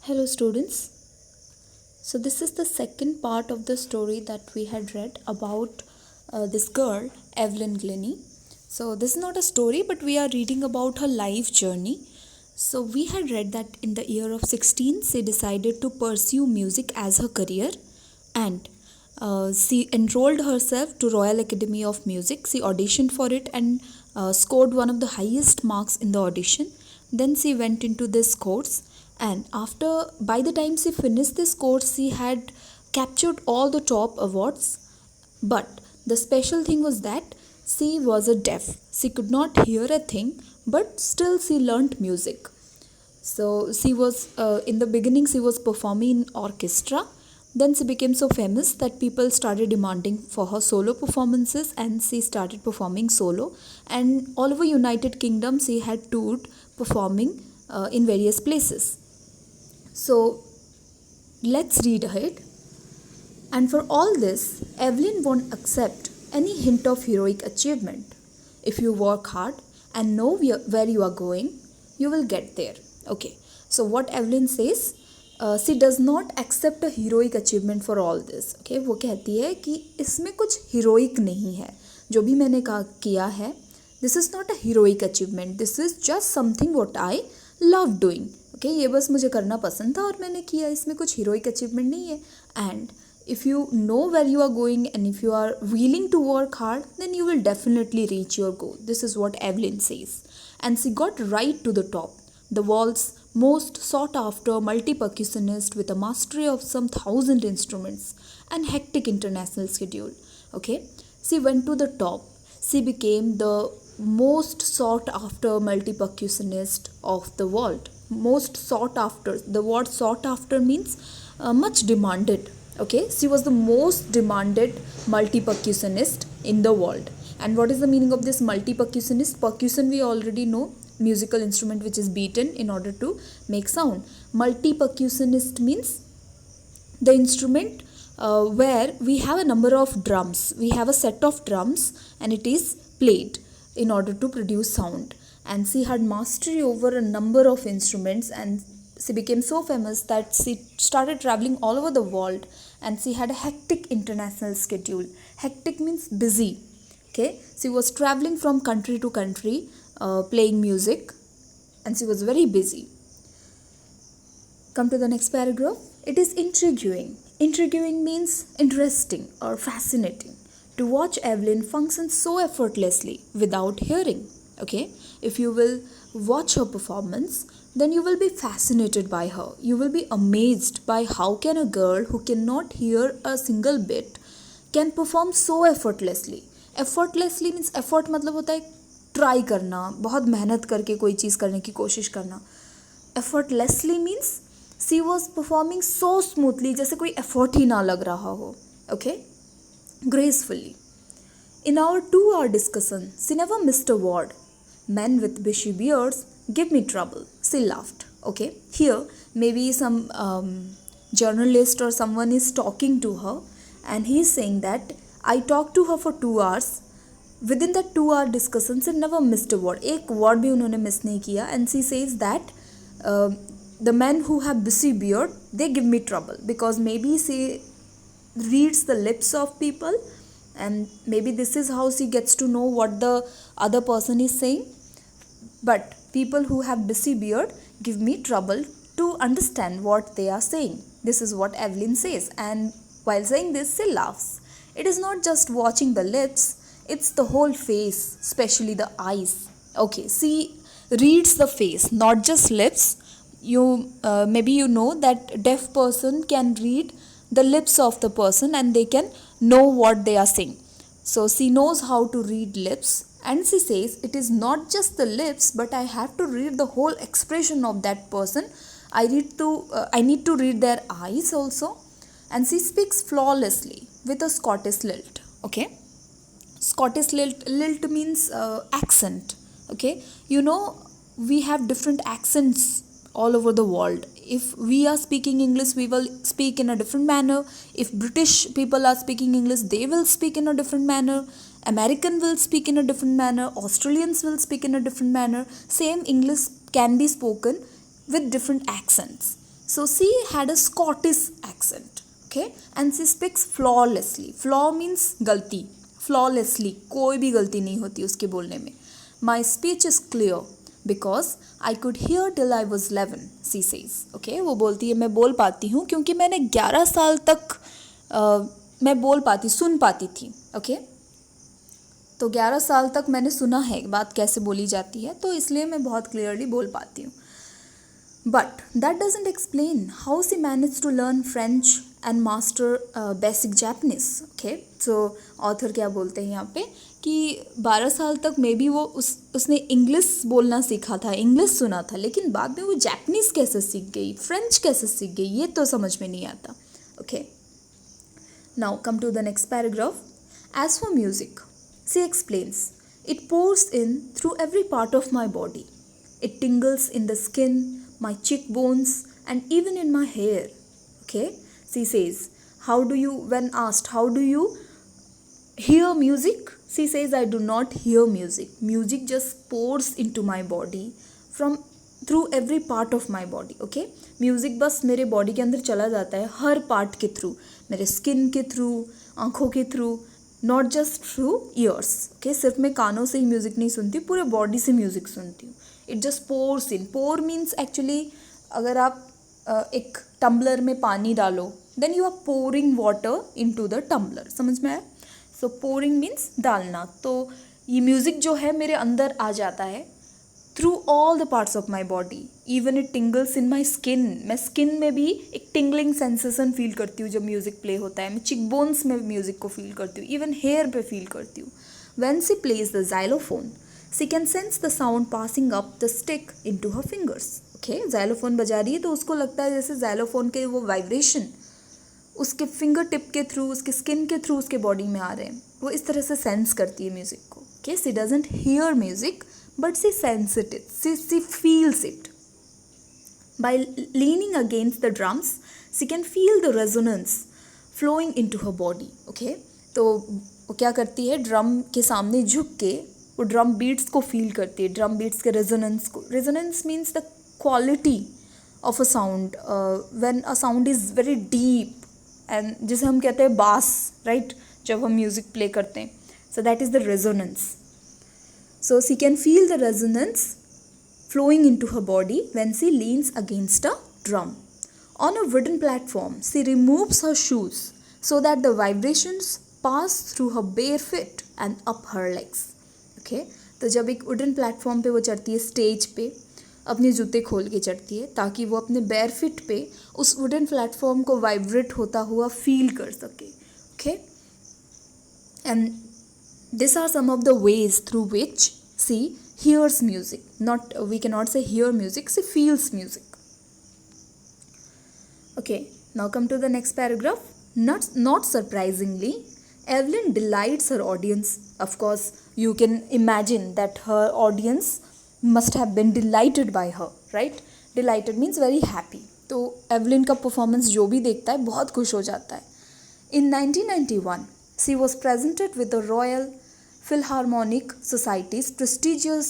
Hello, students. So, this is the second part of the story that we had read about this girl, Evelyn Glennie. So, this is not a story, but we are reading about her life journey. So, we had read that in the year of 16, she decided to pursue music as her career, and she enrolled herself to Royal Academy of Music. She auditioned for it and scored one of the highest marks in the audition. Then she went into this course, and after by the time she finished this course, she had captured all the top awards. But the special thing was that she was a deaf. She could not hear a thing, but still she learnt music. So she was in the beginning she was performing in orchestra. Then she became so famous that people started demanding for her solo performances, and she started performing solo. And all over United Kingdom, she had toured performing in various places. So let's read ahead. And for all this, Evelyn won't accept any hint of heroic achievement. If you work hard and know where you are going, you will get there. Okay, so what Evelyn says, she does not accept a heroic achievement for all this. Okay, वो कहती है कि इसमें कुछ heroic नहीं है. जो भी मैंने किया है, this is not a heroic achievement. This is just something what I love doing. Okay, ये बस मुझे करना पसंद था और मैंने किया. इसमें कुछ heroic achievement नहीं है. And if you know where you are going and if you are willing to work hard, then you will definitely reach your goal. This is what Evelyn says. And she got right to the top. The world's most sought after multi-percussionist with a mastery of some 1,000 instruments and hectic international schedule. Okay, she went to the top. She became the most sought after multi-percussionist of the world. Most sought after. The word sought after means much demanded. Okay, she was the most demanded multi-percussionist in the world. And what is the meaning of this multi-percussionist? Percussion we already know, musical instrument which is beaten in order to make sound. Multi-percussionist means the instrument where we have a number of drums. We have a set of drums and it is played in order to produce sound. And she had mastery over a number of instruments, and she became so famous that she started traveling all over the world, and she had a hectic international schedule. Hectic means busy. Okay, she was traveling from country to country playing music, and she was very busy. Come to the next paragraph. It is intriguing. Intriguing means interesting or fascinating to watch Evelyn function so effortlessly without hearing. Okay, if you will watch her performance, then you will be fascinated by her. You will be amazed by how can a girl who cannot hear a single bit can perform so effortlessly. Effortlessly means effort मतलब होता है try करना, बहुत मेहनत करके कोई चीज़ करने की कोशिश करना. Effortlessly means she was performing so smoothly, जैसे कोई effort ही ना लग रहा हो. Okay, gracefully. In our 2-hour discussion, she never missed a word. Men with bushy beards give me trouble. She laughed. Okay, here maybe some journalist or someone is talking to her, and he is saying that I talked to her for 2 hours. Within that 2-hour discussion, she never missed a word. एक word भी उन्होंने miss नहीं किया. And she says that the men who have bushy beard, they give me trouble because maybe she reads the lips of people, and maybe this is how she gets to know what the other person is saying. But people who have bushy beard give me trouble to understand what they are saying. This is what Evelyn says, and while saying this, she laughs. It is not just watching the lips, it's the whole face, especially the eyes. Okay, she reads the face, not just lips. You maybe you know that deaf person can read the lips of the person and they can know what they are saying. So she knows how to read lips, and she says it is not just the lips, but I have to read the whole expression of that person. I need to read their eyes also. And she speaks flawlessly with a Scottish lilt. Okay, Scottish lilt means accent. Okay, you know we have different accents all over the world. If we are speaking English, we will speak in a different manner. If British people are speaking English, they will speak in a different manner. American will speak in a different manner. Australians will speak in a different manner. Same English can be spoken with different accents. So she had a Scottish accent, okay, and she speaks flawlessly. Flaw means गलती, flawlessly, कोई भी गलती नहीं होती उसके बोलने में. My speech is clear because I could hear till I was 11, she says. Okay, वो बोलती है मैं बोल पाती हूँ क्योंकि मैंने 11 साल तक मैं बोल पाती, सुन पाती थी. Okay, तो 11 साल तक मैंने सुना है बात कैसे बोली जाती है, तो इसलिए मैं बहुत क्लियरली बोल पाती हूँ. But that doesn't explain how she managed to learn French and master basic Japanese. Okay, so author क्या बोलते हैं यहाँ पे कि 12 साल तक मे बी वो उसने इंग्लिश बोलना सीखा था, इंग्लिश सुना था, लेकिन बाद में वो जापानीज़ कैसे सीख गई, फ्रेंच कैसे सीख गई, ये तो समझ में नहीं आता. Okay, now come to the next paragraph. As for music, she explains, it pours in through every part of my body. It tingles in the skin, my cheekbones, and even in my hair. Okay, she says, how do you, when asked how do you hear music, she says, I do not hear music. Music just pours into my body from through every part of my body. Okay, music बस मेरे body के अंदर चला जाता है हर part के through, मेरे skin के थ्रू, आँखों के through, not just through years. Okay, सिर्फ मैं कानों से ही म्यूज़िक नहीं सुनती, पूरे बॉडी से म्यूज़िक सुनती हूँ. It just pours in. Pour means actually अगर आप एक टम्बलर में पानी डालो, then you are pouring water into the tumbler. समझ में आया? सो पोरिंग मीन्स डालना. तो ये म्यूज़िक जो है मेरे अंदर आ जाता है through all the parts of my body. Even it टिंगल्स in my skin. मैं स्किन में भी एक टिंगलिंग सेंसेशन फील करती हूँ जब म्यूज़िक प्ले होता है. मैं चिक बोन्स में म्यूज़िक को फील करती हूँ, इवन हेयर पे फील करती हूँ. When she plays the xylophone, she can sense the sound passing up the stick into her fingers. Okay, xylophone बजा रही है तो उसको लगता है जैसे जाइलोफोन के वो वाइब्रेशन उसके फिंगर टिप के थ्रू, उसके स्किन के थ्रू उसके बॉडी में आ रहे हैं. वो इस तरह से सेंस करती है म्यूज़िक को. Okay, she doesn't here music but she senses it, she feels it. By leaning against the drums, she can feel the resonance flowing into her body. Okay, तो वो क्या करती है, ड्रम के सामने झुक के वो ड्रम बीट्स को फील करती है, ड्रम बीट्स के रेजोनेंस को. Resonance means the quality of a sound when a sound is very deep, and जिसे हम कहते हैं बास, राइट, जब हम म्यूज़िक प्ले करते हैं. So that is the resonance. So she can feel the resonance flowing into her body when she leans against a drum. On a wooden platform, she removes her shoes so that the vibrations pass through her bare feet and up her legs. Okay? तो जब एक wooden platform पे वो चढ़ती है, stage पे अपने जूते खोल के चढ़ती है ताकि वो अपने बेयर फिट पे उस वुडन प्लेटफॉर्म को वाइब्रेट होता हुआ फील कर सके. Okay? And these are some of the ways through which she hears music. Not, we cannot say hear music, she feels music. Okay, now come to the next paragraph. Not surprisingly, Evelyn delights her audience. Of course, you can imagine that her audience must have been delighted by her, right? Delighted means very happy. तो Evelyn का performance जो भी देखता है बहुत खुश हो जाता है. In 1991, she was presented with the Royal Philharmonic Society's prestigious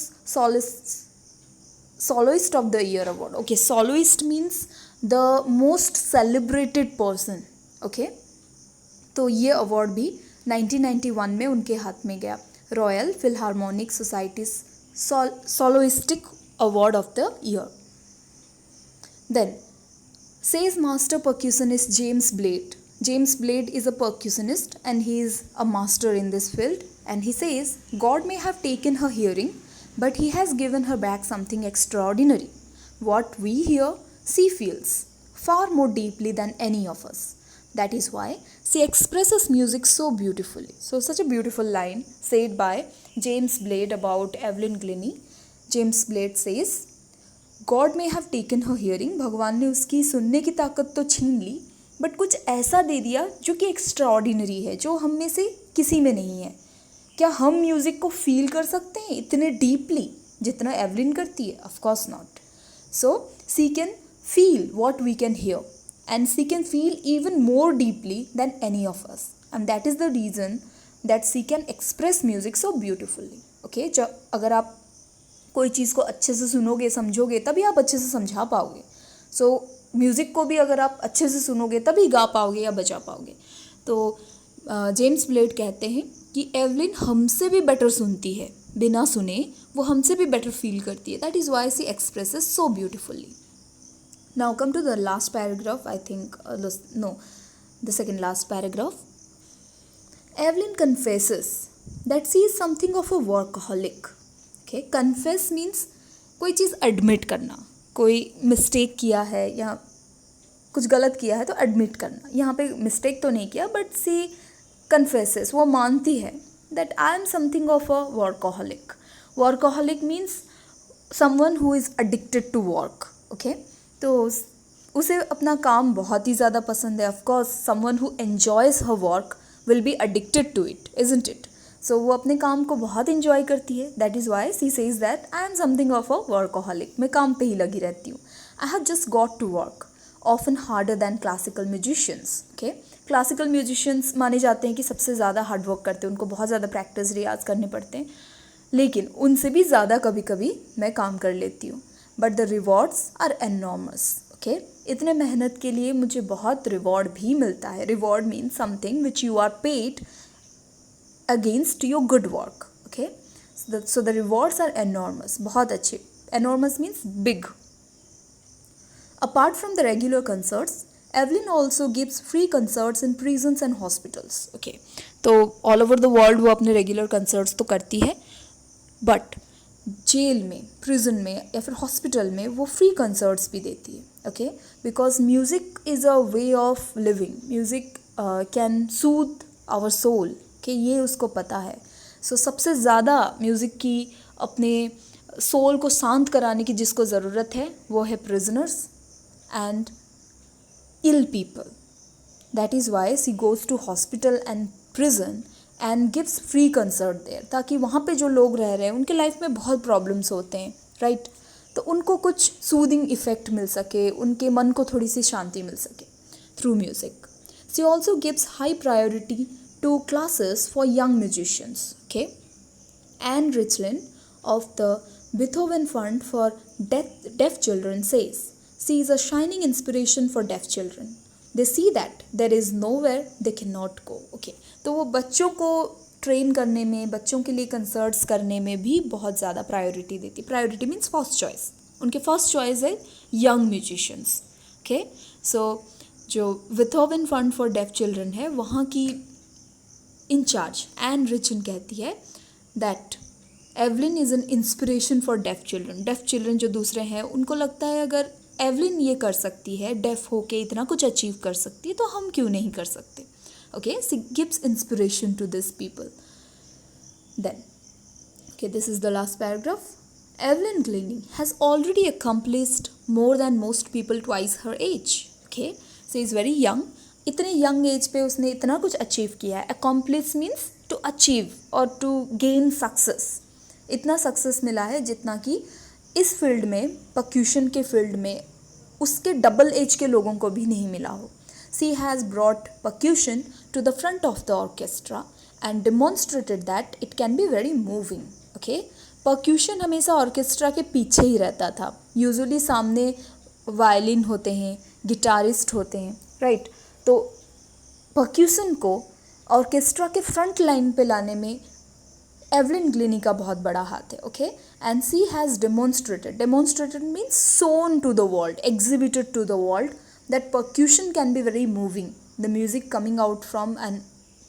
Soloist of the Year award. Okay, soloist means the most celebrated person. Okay, तो ये अवार्ड भी 1991 में उनके हाथ में गया. Royal philharmonic society's soloistic award of the year. Then says master percussionist James Blade. James Blade is a percussionist and he is a master in this field, and he says God may have taken her hearing, but he has given her back something extraordinary. What we hear, she feels far more deeply than any of us. That is why she expresses music so beautifully. So such a beautiful line said by James Blade about Evelyn Glennie. James Blade says, God may have taken her hearing, भगवान ने उसकी सुनने की ताकत तो छीन ली, but कुछ ऐसा दे दिया जो कि एक्स्ट्राऑर्डिनरी है, जो हम में से किसी में नहीं है. क्या हम म्यूज़िक को फील कर सकते हैं इतने डीपली जितना एवलिन करती है? Of course not. So she can feel what we can hear, and she can feel even more deeply than any of us, and that is the reason that she can express music so beautifully. Okay, अगर आप कोई चीज़ को अच्छे से सुनोगे, समझोगे, तभी आप अच्छे से समझा पाओगे. सो म्यूज़िक को भी अगर आप अच्छे से सुनोगे तभी गा पाओगे या बजा पाओगे। तो जेम्स ब्लेड कहते हैं कि एवलिन हमसे भी बेटर सुनती है, बिना सुने वो हमसे भी बेटर फील करती है। That is why she expresses so beautifully. Now come to the last paragraph, I think the second last paragraph. Evelyn confesses that she is something of a workaholic. Okay, confess means कोई चीज़ admit करना, कोई mistake किया है या कुछ गलत किया है तो admit करना। यहाँ पे mistake तो नहीं किया, but she confesses, वो मानती है that I am something of a workaholic. Workaholic means someone who is addicted to work. Okay, तो उसे अपना काम बहुत ही ज़्यादा पसंद है। Of course someone who enjoys her work will be addicted to it, isn't it? So वो अपने काम को बहुत इन्जॉय करती है। That is why she says that I am something of a workaholic. मैं काम पे ही लगी रहती हूँ। I have just got to work often harder than classical musicians. Okay, classical musicians माने जाते हैं कि सबसे ज़्यादा हार्ड वर्क करते हैं, उनको बहुत ज़्यादा प्रैक्टिस रियाज करने पड़ते हैं, लेकिन उनसे भी ज़्यादा कभी कभी मैं काम कर लेती हूँ. But the rewards are enormous. Okay, इतने मेहनत के लिए मुझे बहुत रिवॉर्ड भी मिलता है. Reward means something which you are paid against your good work. Okay, so the rewards are enormous, बहुत अच्छे. Enormous means big. Apart from the regular concerts, Evelyn also gives free concerts in prisons and hospitals. Okay, तो all over the world वो अपने regular concerts तो करती है, but jail में, prison में या फिर हॉस्पिटल में वो फ्री कंसर्ट्स भी देती है. Okay, because music is a way of living. Music can soothe our soul, कि ये उसको पता है. सो सबसे ज़्यादा म्यूज़िक की अपने सोल को शांत कराने की जिसको ज़रूरत है वो है prisoners and ill people. That is why she goes to hospital and prison and gives free concert there, ताकि वहाँ पे जो लोग रह रहे हैं उनके लाइफ में बहुत प्रॉब्लम्स होते हैं, राइट? तो उनको कुछ सूदिंग इफ़ेक्ट मिल सके, उनके मन को थोड़ी सी शांति मिल सके through music. She also gives high priority to classes for young musicians. Okay, and Richlin of the Beethoven Fund for Deaf Children says she is a shining inspiration for deaf children. They see that there is nowhere they cannot go. Okay, तो वो बच्चों को train करने में, बच्चों के लिए concerts करने में भी बहुत ज़्यादा प्रायोरिटी देती. Priority means first choice. उनके फर्स्ट चॉइस है यंग म्यूजिशियंस. ओके, सो जो Beethoven Fund for Deaf Children है वहाँ की इंचार्ज एन रिचन कहती है that Evelyn is an inspiration for deaf children. Deaf children जो दूसरे हैं उनको लगता है अगर एवलिन ये कर सकती है, डेफ होके इतना कुछ अचीव कर सकती है, तो हम क्यों नहीं कर सकते. Okay, she gives inspiration to this people. Then okay, this is the last paragraph. Evelyn Glennie has already accomplished more than most people twice her age. Okay, she is very young. इतने young age पे उसने इतना कुछ achieve किया है. Accomplish means to achieve और to gain success. इतना success मिला है जितना कि इस फील्ड में, पर्क्यूशन के फील्ड में, उसके डबल एज के लोगों को भी नहीं मिला हो. She has brought percussion to the front of the orchestra and demonstrated that it can be very moving. Okay, percussion हमेशा ऑर्केस्ट्रा के पीछे ही रहता था. यूजुअली सामने वायलिन होते हैं, गिटारिस्ट होते हैं, राइट? तो पर्क्यूशन को ऑर्केस्ट्रा के फ्रंट लाइन पे लाने में एवलिन ग्लेनी का बहुत बड़ा हाथ है. Okay, and she has demonstrated means shown to the world, exhibited to the world that percussion can be very moving. The music coming out from an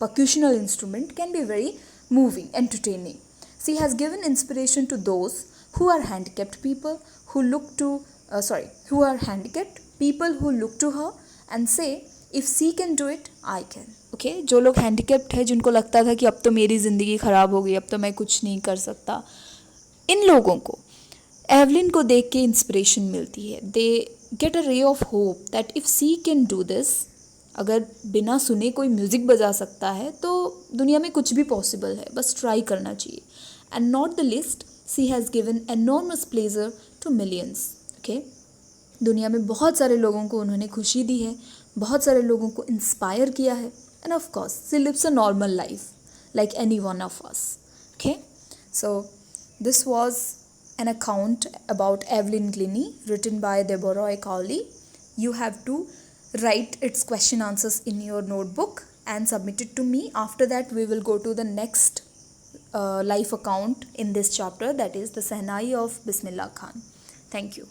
percussional instrument can be very moving, entertaining. She has given inspiration to those who are handicapped people who look to who are handicapped people who look to her and say if she can do it, I can. Okay, जो लोग handicapped है, जिनको लगता था कि अब तो मेरी ज़िंदगी ख़राब हो गई, अब तो मैं कुछ नहीं कर सकता, इन लोगों को एवलिन को देख के इंस्पिरेशन मिलती है. They get a ray of hope that if she can do this, अगर बिना सुने कोई म्यूज़िक बजा सकता है तो दुनिया में कुछ भी पॉसिबल है, बस ट्राई करना चाहिए. And not the list, she has given enormous pleasure to millions. Okay, दुनिया में बहुत सारे लोगों को उन्होंने खुशी दी है, बहुत सारे लोगों को इंस्पायर किया है. And of course, she lives a normal life like any one of us. Okay, so this was an account about Evelyn Glennie written by Deborah Cowley. You have to write its question answers in your notebook and submit it to me. After that, we will go to the next life account in this chapter, that is the Sahnai of Bismillah Khan. Thank you.